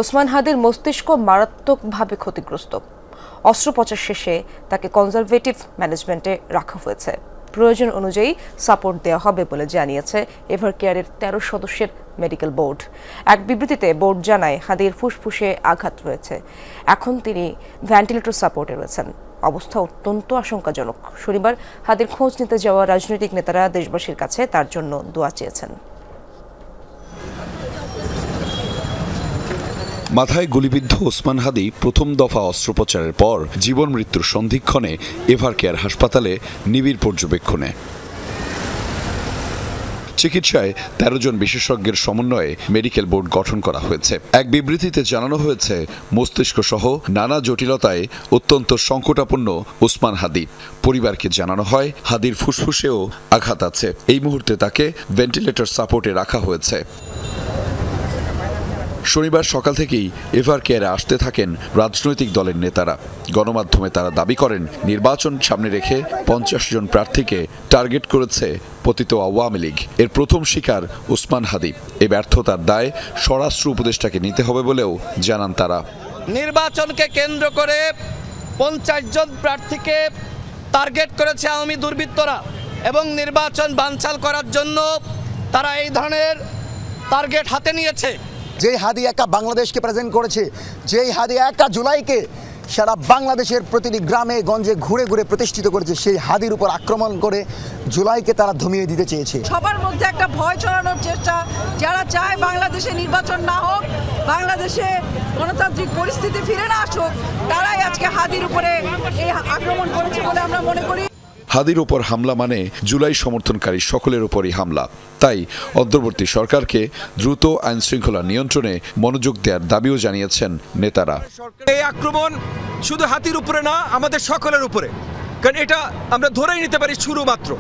ওসমান হাদির মস্তিষ্ক মারাত্মকভাবে ক্ষতিগ্রস্ত। অস্ত্রোপচার শেষে তাকে কনজারভেটিভ ম্যানেজমেন্টে রাখা হয়েছে। প্রয়োজন অনুযায়ী সাপোর্ট দেওয়া হবে বলে জানিয়েছে এভারকেয়ারের 13 সদস্যের মেডিকেল বোর্ড। এক বিবৃতিতে বোর্ড জানায় হাদির ফুসফুসে আঘাত রয়েছে। এখন তিনি ভেন্টিলেটর সাপোর্টে রয়েছেন। অবস্থা অত্যন্ত আশঙ্কাজনক। শনিবার হাদির খোঁজ নিতে যাওয়া রাজনৈতিক নেতারা দেশবাসীর কাছে তার জন্য দোয়া চেয়েছেন। মাথায় গুলিবিদ্ধ ওসমান হাদি প্রথম দফা অস্ত্রোপচারের পর জীবন মৃত্যুর সন্ধিক্ষণে এভারকেয়ার হাসপাতালে নিবিড় পর্যবেক্ষণে। চিকিৎসায় 13 জন বিশেষজ্ঞের সমন্বয়ে মেডিকেল বোর্ড গঠন করা হয়েছে। এক বিবৃতিতে জানানো হয়েছে, মস্তিষ্ক সহ নানা জটিলতায় অত্যন্ত সংকটাপন্ন ওসমান হাদি। পরিবারকে জানানো হয় হাদির ফুসফুসেও আঘাত আছে। এই মুহূর্তে তাকে ভেন্টিলেটর সাপোর্টে রাখা হয়েছে। শনিবার সকাল থেকেই এভারকেয়ারে আসতে থাকেন রাজনৈতিক দলের নেতারা। গণমাধ্যমে তারা দাবি করেন, নির্বাচন সামনে রেখে 50 জন প্রার্থীকে টার্গেট করেছে পতিত আওয়ামী লীগ। এর প্রথম শিকার ওসমান হাদি। এই ব্যর্থতার দায় স্বরাষ্ট্র উপদেষ্টাকে নিতে হবে বলেও জানান তারা। নির্বাচনকে কেন্দ্র করে 50 জন প্রার্থীকে টার্গেট করেছে আওয়ামী দুর্বৃত্তরা এবং নির্বাচন বানচাল করার জন্য তারা এই ধরনের টার্গেট হাতে নিয়েছে। যেই হাদি একা বাংলাদেশকে প্রেজেন্ট করেছে, যেই হাদি একা জুলাইকে সারা বাংলাদেশের প্রতিটি গ্রামে গঞ্জে ঘুরে ঘুরে প্রতিষ্ঠিত করেছে, সেই হাদির উপর আক্রমণ করে জুলাইকে তারা ধমিয়ে দিতে চেয়েছে। সবার মধ্যে একটা ভয় ছড়ানোর চেষ্টা, যারা চায় বাংলাদেশে নির্বাচন না হোক, বাংলাদেশে গণতান্ত্রিক পরিস্থিতি ফিরে না আসুক, তারাই আজকে হাদির উপরে এই আক্রমণ করেছে বলে আমরা মনে করি। হাদির উপর হামলা মানে জুলাই সমর্থনকারী সকলের উপরই হামলা। তাই অন্তর্বর্তী সরকারকে দ্রুত আইন শৃঙ্খলা নিয়ন্ত্রণে মনোযোগ দেওয়ার দাবিও জানিয়েছেন নেতারা। এই আক্রমণ শুধু হাতির উপরে না, আমাদের সকলের উপরে, কারণ এটা আমরা ধরেই নিতে পারি শুরু মাত্র,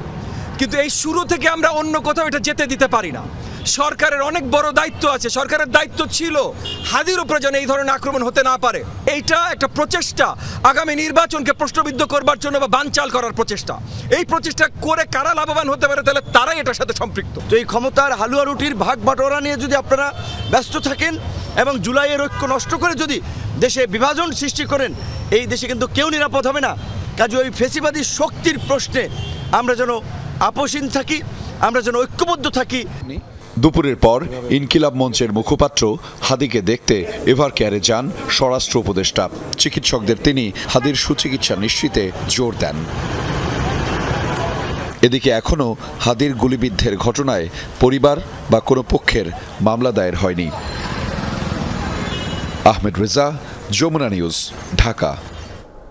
কিন্তু এই শুরু থেকে আমরা অন্য কোথাও এটা যেতে দিতে পারি না। সরকারের অনেক বড় দায়িত্ব আছে। সরকারের দায়িত্ব ছিল হাদির উপরে যেন এই ধরনের আক্রমণ হতে না পারে। এইটা একটা প্রচেষ্টা আগামী নির্বাচনকে প্রশ্নবিদ্ধ করবার জন্য বা বানচাল করার প্রচেষ্টা। এই প্রচেষ্টা করে কারা লাভবান হতে পারে, তাহলে তারাই এটার সাথে সম্পৃক্ত। তো এই ক্ষমতার হালুয়া রুটির ভাগ বাটোয়ারা নিয়ে যদি আপনারা ব্যস্ত থাকেন এবং জুলাইয়ের ঐক্য নষ্ট করে যদি দেশে বিভাজন সৃষ্টি করেন, এই দেশে কিন্তু কেউ নিরাপদ হবে না। কাজে ওই ফেসিবাদী শক্তির প্রশ্নে আমরা যেন আপোষহীন থাকি, আমরা যেন ঐক্যবদ্ধ থাকি। দুপুরের পর ইনকিলাব মঞ্চের মুখপাত্র হাদিকে দেখতে এভারকেয়ারে যান স্বরাষ্ট্র উপদেষ্টা। চিকিৎসকদের তিনি হাদির সুচিকিৎসা নিশ্চিতে জোর দেন। এদিকে এখনও হাদির গুলিবিদ্ধের ঘটনায় পরিবার বা কোনো পক্ষের মামলা দায়ের হয়নি। আহমেদ রেজা, যমুনা নিউজ, ঢাকা।